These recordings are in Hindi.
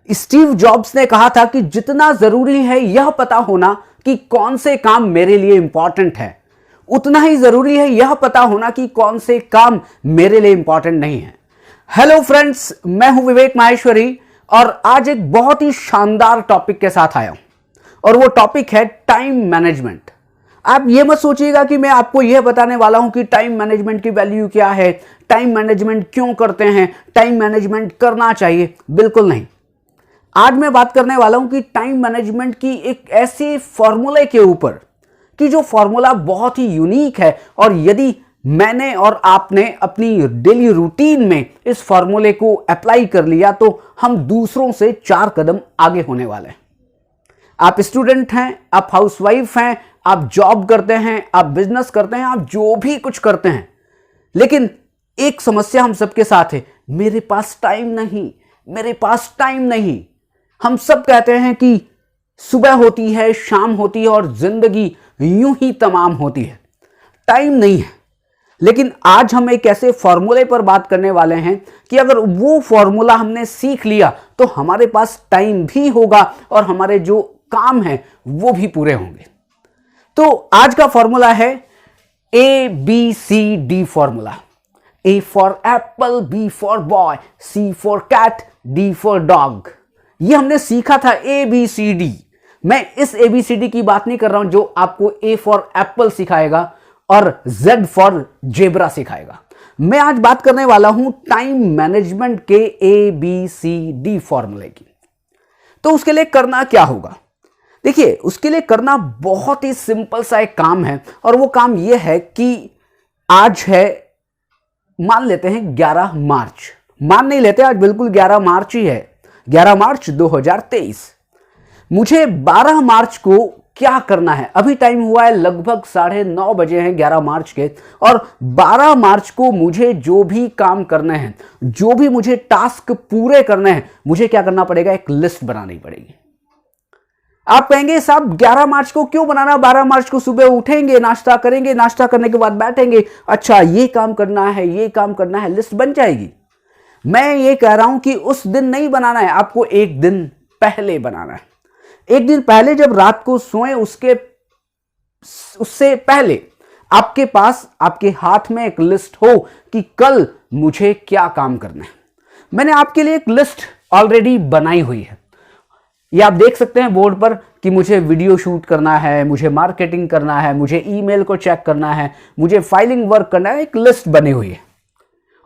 स्टीव जॉब्स ने कहा था कि जितना जरूरी है यह पता होना कि कौन से काम मेरे लिए इंपॉर्टेंट है, उतना ही जरूरी है यह पता होना कि कौन से काम मेरे लिए इंपॉर्टेंट नहीं है। हेलो फ्रेंड्स, मैं हूं विवेक माहेश्वरी और आज एक बहुत ही शानदार टॉपिक के साथ आया हूं और वो टॉपिक है टाइम मैनेजमेंट। आप ये मत सोचिएगा कि मैं आपको यह बताने वाला हूं कि टाइम मैनेजमेंट की वैल्यू क्या है, टाइम मैनेजमेंट क्यों करते हैं, टाइम मैनेजमेंट करना चाहिए। बिल्कुल नहीं। आज मैं बात करने वाला हूं कि टाइम मैनेजमेंट की एक ऐसे फॉर्मूले के ऊपर कि जो फॉर्मूला बहुत ही यूनिक है और यदि मैंने और आपने अपनी डेली रूटीन में इस फॉर्मूले को अप्लाई कर लिया तो हम दूसरों से 4 कदम आगे होने वाले हैं। आप स्टूडेंट हैं, आप हाउसवाइफ हैं, आप जॉब करते हैं, आप बिजनेस करते हैं, आप जो भी कुछ करते हैं, लेकिन एक समस्या हम सबके साथ है, मेरे पास टाइम नहीं, मेरे पास टाइम नहीं। हम सब कहते हैं कि सुबह होती है, शाम होती है और जिंदगी यूं ही तमाम होती है, टाइम नहीं है। लेकिन आज हम एक ऐसे फॉर्मूले पर बात करने वाले हैं कि अगर वो फॉर्मूला हमने सीख लिया तो हमारे पास टाइम भी होगा और हमारे जो काम हैं वो भी पूरे होंगे। तो आज का फॉर्मूला है ABCD formula. A for apple, B for boy, C for cat, D for dog. ये हमने सीखा था ABCD। मैं इस ABCD की बात नहीं कर रहा हूं जो आपको A फॉर एप्पल सिखाएगा और Z फॉर जेब्रा सिखाएगा। मैं आज बात करने वाला हूं टाइम मैनेजमेंट के ABCD फॉर्मूले की। तो उसके लिए करना क्या होगा? देखिए, उसके लिए करना बहुत ही सिंपल सा एक काम है और वो काम ये है कि आज है, मान लेते हैं 11 मार्च, मान नहीं लेते, आज बिल्कुल 11 मार्च ही है, 11 मार्च 2023। मुझे 12 मार्च को क्या करना है? अभी टाइम हुआ है लगभग 9:30 बजे हैं 11 मार्च के, और 12 मार्च को मुझे जो भी काम करने हैं, जो भी मुझे टास्क पूरे करने हैं, मुझे क्या करना पड़ेगा? एक लिस्ट बनानी पड़ेगी। आप कहेंगे साहब 11 मार्च को क्यों बनाना? 12 मार्च को सुबह उठेंगे, नाश्ता करेंगे, नाश्ता करने के बाद बैठेंगे, अच्छा ये काम करना है, ये काम करना है, लिस्ट बन जाएगी। मैं ये कह रहा हूं कि उस दिन नहीं बनाना है, आपको एक दिन पहले बनाना है। एक दिन पहले जब रात को सोएं उससे पहले आपके पास, आपके हाथ में एक लिस्ट हो कि कल मुझे क्या काम करना है। मैंने आपके लिए एक लिस्ट ऑलरेडी बनाई हुई है, ये आप देख सकते हैं बोर्ड पर कि मुझे वीडियो शूट करना है, मुझे मार्केटिंग करना है, मुझे ईमेल को चेक करना है, मुझे फाइलिंग वर्क करना है। एक लिस्ट बनी हुई है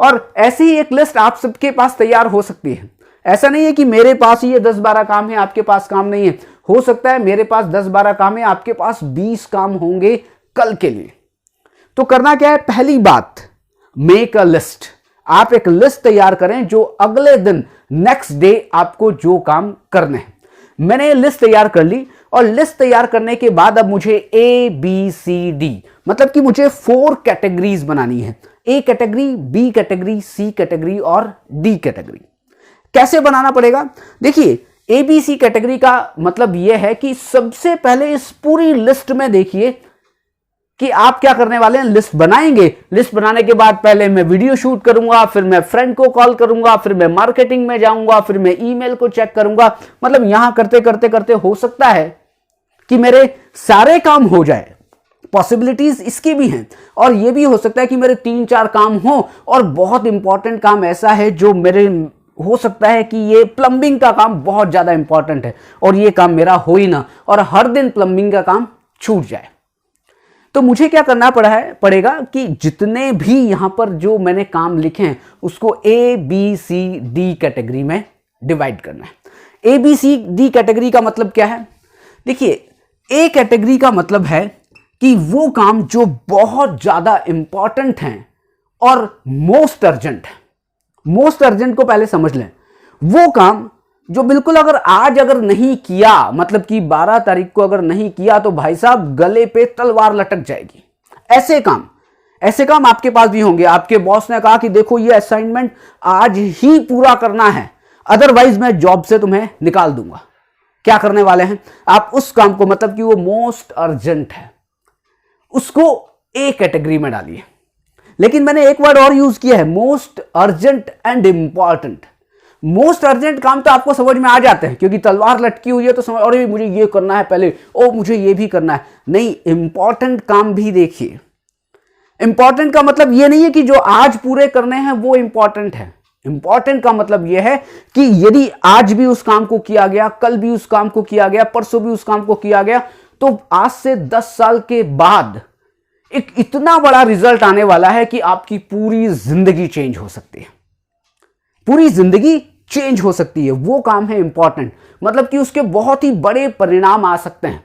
और ऐसी ही एक लिस्ट आप सबके पास तैयार हो सकती है। ऐसा नहीं है कि मेरे पास ही ये 10-12 काम है, आपके पास काम नहीं है। हो सकता है मेरे पास 10-12 काम है, आपके पास 20 काम होंगे कल के लिए। तो करना क्या है? पहली बात, मेक अ लिस्ट। आप एक लिस्ट तैयार करें जो अगले दिन, नेक्स्ट डे आपको जो काम करने हैं। मैंने ये लिस्ट तैयार कर ली और लिस्ट तैयार करने के बाद अब मुझे ABCD, मतलब कि मुझे 4 कैटेगरीज बनानी है। A category, B category, C category और D कैटेगरी। कैसे बनाना पड़ेगा? देखिए, ABC कैटेगरी का मतलब यह है कि सबसे पहले इस पूरी लिस्ट में देखिए कि आप क्या करने वाले हैं। लिस्ट बनाएंगे, लिस्ट बनाने के बाद पहले मैं वीडियो शूट करूंगा, फिर मैं फ्रेंड को कॉल करूंगा, फिर मैं मार्केटिंग में जाऊंगा, फिर मैं ईमेल को चेक करूंगा। मतलब यहां करते करते करते हो सकता है कि मेरे सारे काम हो जाए। पॉसिबिलिटीज इसकी भी हैं और यह भी हो सकता है कि मेरे 3-4 काम हो और बहुत इंपॉर्टेंट काम ऐसा है जो मेरे, हो सकता है कि ये प्लम्बिंग का काम बहुत ज्यादा इंपॉर्टेंट है और ये काम मेरा हो ही ना, और हर दिन प्लम्बिंग का काम छूट जाए। तो मुझे क्या करना पड़ेगा कि जितने भी यहां पर जो मैंने काम लिखे हैं उसको ABCD कैटेगरी में डिवाइड करना है। ABCD कैटेगरी का मतलब क्या है? देखिए, A कैटेगरी का मतलब है कि वो काम जो बहुत ज्यादा इंपॉर्टेंट हैं और मोस्ट अर्जेंट है। मोस्ट अर्जेंट को पहले समझ लें। वो काम जो बिल्कुल अगर नहीं किया, मतलब कि 12 तारीख को अगर नहीं किया तो भाई साहब गले पे तलवार लटक जाएगी। ऐसे काम आपके पास भी होंगे। आपके बॉस ने कहा कि देखो ये असाइनमेंट आज ही पूरा करना है, अदरवाइज मैं जॉब से तुम्हें निकाल दूंगा। क्या करने वाले हैं आप? उस काम को, मतलब कि वो मोस्ट अर्जेंट है, उसको A कैटेगरी में डालिए। लेकिन मैंने एक वर्ड और यूज किया है, most urgent and important. Most urgent काम तो आपको समझ में आ जाते हैं, क्योंकि तलवार लटकी हुई है तो समझ, अरे मुझे ये करना है पहले, ओ मुझे ये भी करना है। नहीं, इंपॉर्टेंट काम भी देखिए। इंपॉर्टेंट का मतलब ये नहीं है कि जो आज पूरे करने हैं वो इंपॉर्टेंट है। इंपॉर्टेंट का मतलब यह है कि यदि आज भी उस काम को किया गया, कल भी उस काम को किया गया, परसों भी उस काम को किया गया, तो आज से 10 साल के बाद एक इतना बड़ा रिजल्ट आने वाला है कि आपकी पूरी जिंदगी चेंज हो सकती है। पूरी जिंदगी चेंज हो सकती है। वो काम है इंपॉर्टेंट, मतलब कि उसके बहुत ही बड़े परिणाम आ सकते हैं।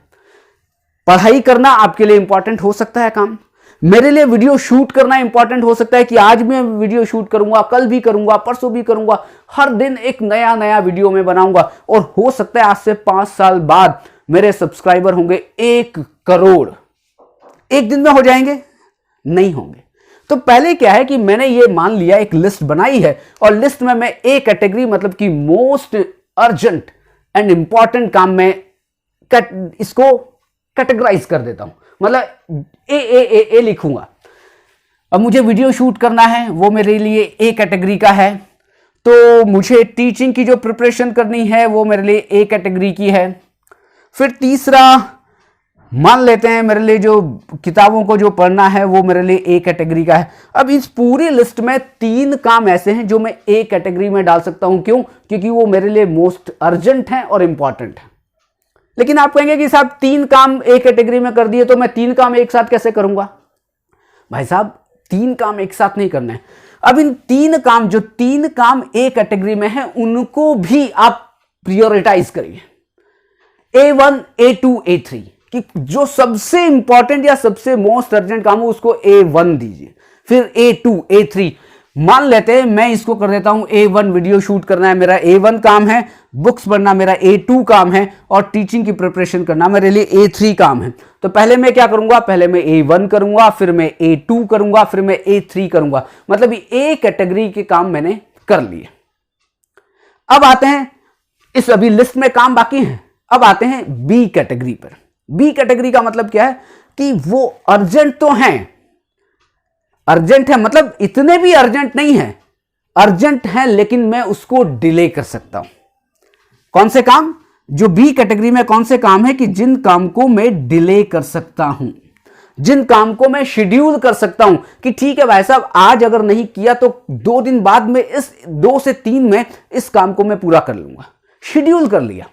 पढ़ाई करना आपके लिए इंपॉर्टेंट हो सकता है काम। मेरे लिए वीडियो शूट करना इंपॉर्टेंट हो सकता है कि आज मैं वीडियो शूट करूंगा, कल भी करूंगा, परसों भी करूंगा, हर दिन एक नया नया वीडियो में बनाऊंगा। और हो सकता है आज से 5 साल बाद मेरे सब्सक्राइबर होंगे 1 करोड़। एक दिन में हो जाएंगे? नहीं होंगे। तो पहले क्या है कि मैंने ये मान लिया, एक लिस्ट बनाई है, और लिस्ट में मैं ए कैटेगरी, मतलब कि मोस्ट अर्जेंट एंड इंपॉर्टेंट काम में इसको कैटेगराइज कर देता हूं। मतलब ए लिखूंगा। अब मुझे वीडियो शूट करना है, वो मेरे लिए ए कैटेगरी का है। तो मुझे टीचिंग की जो प्रिपरेशन करनी है वो मेरे लिए ए कैटेगरी की है। फिर तीसरा मान लेते हैं मेरे लिए जो किताबों को जो पढ़ना है वो मेरे लिए ए कैटेगरी का है। अब इस पूरी लिस्ट में 3 काम ऐसे हैं जो मैं ए कैटेगरी में डाल सकता हूं। क्यों? क्योंकि वो मेरे लिए मोस्ट अर्जेंट हैं और इंपॉर्टेंट है। लेकिन आप कहेंगे कि साहब 3 काम ए कैटेगरी में कर दिए तो मैं 3 काम एक साथ कैसे करूंगा? भाई साहब 3 काम एक साथ नहीं करने। अब इन 3 काम, जो 3 काम ए कैटेगरी में है, उनको भी आप प्रियोरिटाइज करिए। A1, A2, A3 कि जो सबसे इंपॉर्टेंट या सबसे मोस्ट अर्जेंट काम हो उसको A1 दीजिए। फिर A2, A3 मान लेते हैं, मैं इसको कर देता हूं A1, वीडियो शूट करना है मेरा A1 काम है, बुक्स पढ़ना मेरा A2 काम है, और टीचिंग की प्रिपरेशन करना मेरे लिए A3 काम है। तो पहले मैं क्या करूंगा? पहले मैं A1 करूंगा, फिर मैं A2 करूंगा, फिर मैं A3 करूंगा। मतलब A कैटेगरी के काम मैंने कर लिए। अब आते हैं, इस अभी लिस्ट में काम बाकी हैं, अब आते हैं बी कैटेगरी पर। बी कैटेगरी का मतलब क्या है कि वो अर्जेंट तो हैं, अर्जेंट है, मतलब इतने भी अर्जेंट नहीं है, अर्जेंट है, लेकिन मैं उसको डिले कर सकता हूं। कौन से काम? जो बी कैटेगरी में कौन से काम है कि जिन काम को मैं डिले कर सकता हूं, जिन काम को मैं शेड्यूल कर सकता हूं कि ठीक है भाई साहब, आज अगर नहीं किया तो 2 दिन बाद में, इस 2 से 3 में इस काम को मैं पूरा कर लूंगा। शेड्यूल कर लिया।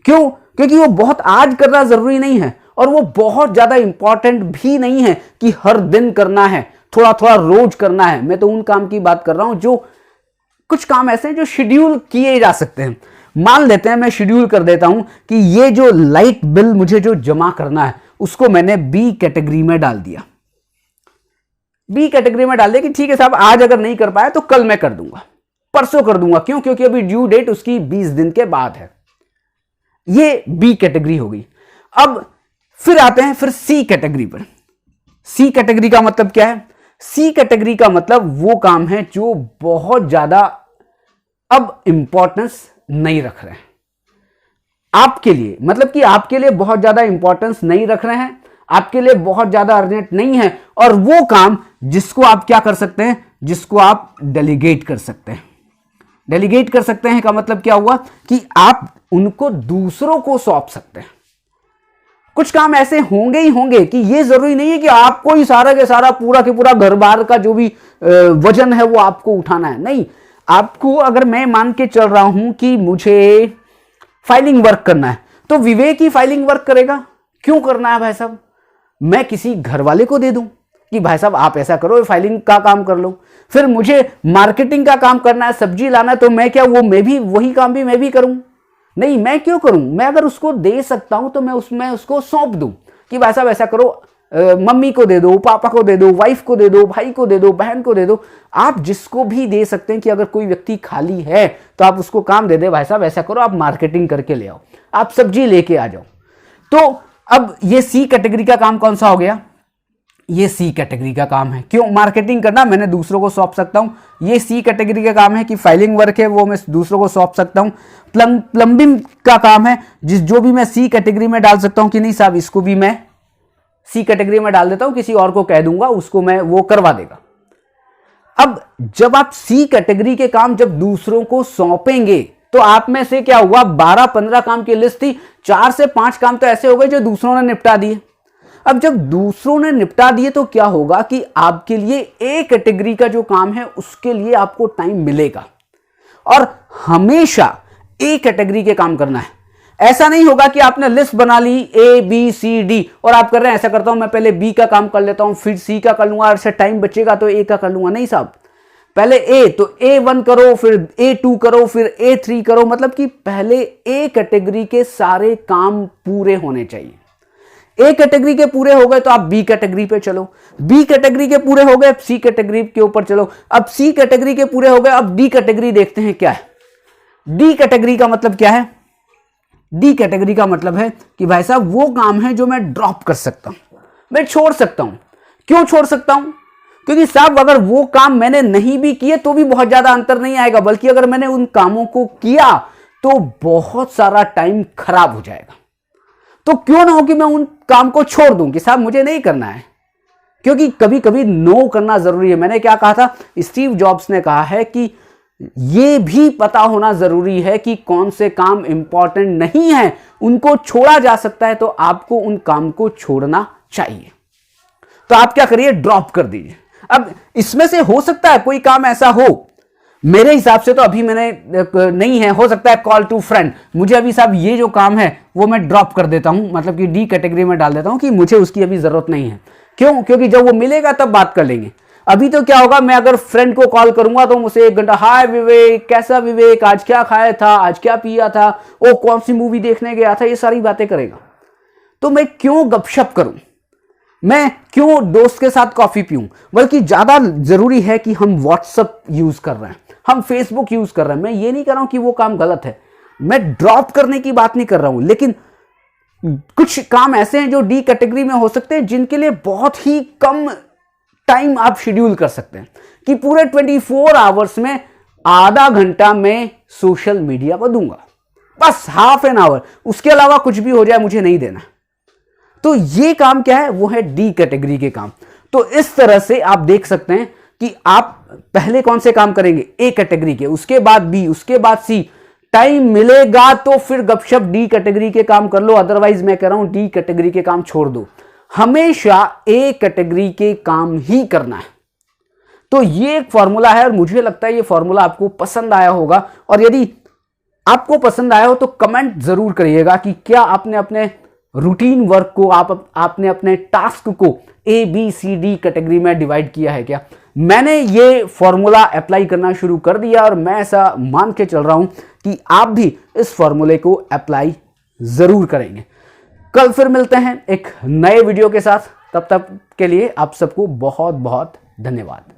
क्यों? क्योंकि वो बहुत आज करना जरूरी नहीं है, और वो बहुत ज्यादा इंपॉर्टेंट भी नहीं है कि हर दिन करना है, थोड़ा थोड़ा रोज करना है। मैं तो उन काम की बात कर रहा हूं जो, कुछ काम ऐसे हैं जो शेड्यूल किए जा सकते हैं। मान लेते हैं मैं शेड्यूल कर देता हूं कि ये जो लाइट बिल मुझे जो जमा करना है उसको मैंने बी कैटेगरी में डाल दिया। बी कैटेगरी में डाल दिया कि ठीक है साहब, आज अगर नहीं कर पाया तो कल मैं कर दूंगा, परसों कर दूंगा। क्यों? क्योंकि अभी ड्यू डेट उसकी 20 दिन के बाद है। ये बी कैटेगरी हो गई। अब फिर आते हैं फिर सी कैटेगरी पर। सी कैटेगरी का मतलब क्या है? सी कैटेगरी का मतलब वो काम है जो बहुत ज्यादा अब इंपॉर्टेंस नहीं रख रहे हैं आपके लिए, मतलब कि आपके लिए बहुत ज्यादा इंपॉर्टेंस नहीं रख रहे हैं, आपके लिए बहुत ज्यादा अर्जेंट नहीं है, और वो काम जिसको आप क्या कर सकते हैं, जिसको आप डेलीगेट कर सकते हैं। डेलीगेट कर सकते हैं का मतलब क्या हुआ कि आप उनको दूसरों को सौंप सकते हैं। कुछ काम ऐसे होंगे ही होंगे कि ये जरूरी नहीं है कि आपको ही सारा के सारा पूरा के पूरा घर बार का जो भी वजन है वो आपको उठाना है। नहीं, आपको, अगर मैं मान के चल रहा हूं कि मुझे फाइलिंग वर्क करना है तो विवेक ही फाइलिंग वर्क करेगा। क्यों करना है भाई साहब? मैं किसी घर वाले को दे दूं कि भाई साहब आप ऐसा करो, फाइलिंग का काम कर लो। फिर मुझे मार्केटिंग का काम करना है, सब्जी लाना है, तो मैं क्या, वो मैं भी वही काम भी मैं भी करूं? नहीं, मैं क्यों करूं? मैं अगर उसको दे सकता हूं तो मैं उसको सौंप दूं कि भाई साहब ऐसा करो, मम्मी को दे दो, पापा को दे दो, वाइफ को दे दो, भाई को दे दो, बहन को दे दो। आप जिसको भी दे सकते हैं कि अगर कोई व्यक्ति खाली है तो आप उसको काम दे दे, भाई साहब ऐसा करो, आप मार्केटिंग करके ले आओ, आप सब्जी लेके आ जाओ। तो अब ये सी कैटेगरी का काम कौन सा हो गया? ये सी कैटेगरी का काम है। क्यों? मार्केटिंग करना मैंने दूसरों को सौंप सकता हूं। ये सी कैटेगरी का काम है कि फाइलिंग वर्क है वो मैं दूसरों को सौंप सकता हूं। प्लम्बिंग का काम है जो भी मैं सी कैटेगरी में डाल सकता हूं कि नहीं साहब इसको भी मैं सी कैटेगरी में डाल देता हूं, किसी और को कह दूंगा, उसको मैं वो करवा देगा। अब जब आप सी कैटेगरी के काम जब दूसरों को सौंपेंगे तो आप में से क्या हुआ, 12-15 काम की लिस्ट थी, 4 से 5 काम तो ऐसे हो गए जो दूसरों ने निपटा दिए। अब जब दूसरों ने निपटा दिए तो क्या होगा कि आपके लिए ए कैटेगरी का जो काम है उसके लिए आपको टाइम मिलेगा, और हमेशा ए कैटेगरी के काम करना है। ऐसा नहीं होगा कि आपने लिस्ट बना ली ए बी सी डी और आप कर रहे हैं ऐसा करता हूं मैं पहले बी का काम कर लेता हूं फिर सी का कर लूंगा, और टाइम बचेगा तो ए का कर लूंगा। नहीं साहब, पहले ए तो A1 करो, फिर A2 करो, फिर A3 करो, मतलब कि पहले ए कैटेगरी के सारे काम पूरे होने चाहिए। ए कैटेगरी के पूरे हो गए तो आप बी कैटेगरी पे चलो, बी कैटेगरी के पूरे हो गए सी कैटेगरी के ऊपर चलो, अब सी कैटेगरी के पूरे हो गए, अब डी कैटेगरी देखते हैं क्या है। डी कैटेगरी का मतलब क्या है? डी कैटेगरी का मतलब है कि भाई साहब वो काम है जो मैं ड्रॉप कर सकता हूं, मैं छोड़ सकता हूं। क्यों छोड़ सकता हूं? क्योंकि साहब अगर वो काम मैंने नहीं भी किए तो भी बहुत ज्यादा अंतर नहीं आएगा, बल्कि अगर मैंने उन कामों को किया तो बहुत सारा टाइम खराब हो जाएगा। तो क्यों ना हो कि मैं उन काम को छोड़ दूं कि साहब मुझे नहीं करना है, क्योंकि कभी कभी नो करना जरूरी है। मैंने क्या कहा था, स्टीव जॉब्स ने कहा है कि यह भी पता होना जरूरी है कि कौन से काम इंपॉर्टेंट नहीं है, उनको छोड़ा जा सकता है, तो आपको उन काम को छोड़ना चाहिए। तो आप क्या करिए, ड्रॉप कर दीजिए। अब इसमें से हो सकता है कोई काम ऐसा हो, मेरे हिसाब से तो अभी मैंने नहीं है, हो सकता है कॉल टू फ्रेंड, मुझे अभी साहब ये जो काम है वो मैं ड्रॉप कर देता हूं, मतलब कि डी कैटेगरी में डाल देता हूं कि मुझे उसकी अभी जरूरत नहीं है। क्यों? क्योंकि जब वो मिलेगा तब बात कर लेंगे। अभी तो क्या होगा, मैं अगर फ्रेंड को कॉल करूंगा तो मुझसे 1 घंटा, हाय विवेक, कैसा विवेक, आज क्या खाया था, आज क्या पिया था, ओ कौन सी मूवी देखने गया था, ये सारी बातें करेगा। तो मैं क्यों गपशप करूं, मैं क्यों दोस्त के साथ कॉफी पीऊं? बल्कि ज्यादा जरूरी है कि हम व्हाट्सएप यूज कर रहे हैं, हम फेसबुक यूज कर रहे हैं। मैं ये नहीं कर रहा हूं कि वो काम गलत है, मैं ड्रॉप करने की बात नहीं कर रहा हूं, लेकिन कुछ काम ऐसे हैं जो डी कैटेगरी में हो सकते हैं, जिनके लिए बहुत ही कम टाइम आप शेड्यूल कर सकते हैं कि पूरे 24 आवर्स में आधा घंटा मैं सोशल मीडिया पर दूंगा, बस हाफ एन आवर, उसके अलावा कुछ भी हो जाए मुझे नहीं देना। तो ये काम क्या है, वो है डी कैटेगरी के काम। तो इस तरह से आप देख सकते हैं कि आप पहले कौन से काम करेंगे, ए कैटेगरी के, उसके बाद बी, उसके बाद सी। टाइम मिलेगा तो फिर गपशप डी कैटेगरी के काम कर लो, अदरवाइज मैं कह रहा हूं डी कैटेगरी के काम छोड़ दो। हमेशा ए कैटेगरी के काम ही करना है। तो ये एक फॉर्मूला है और मुझे लगता है ये फॉर्मूला आपको पसंद आया होगा, और यदि आपको पसंद आया हो तो कमेंट जरूर करिएगा कि क्या आपने अपने रूटीन वर्क को, आपने अपने टास्क को A B C D category में डिवाइड किया है क्या। मैंने ये फॉर्मूला अप्लाई करना शुरू कर दिया और मैं ऐसा मान के चल रहा हूं कि आप भी इस फॉर्मूले को अप्लाई जरूर करेंगे। कल फिर मिलते हैं एक नए वीडियो के साथ, तब तक के लिए आप सबको बहुत बहुत धन्यवाद।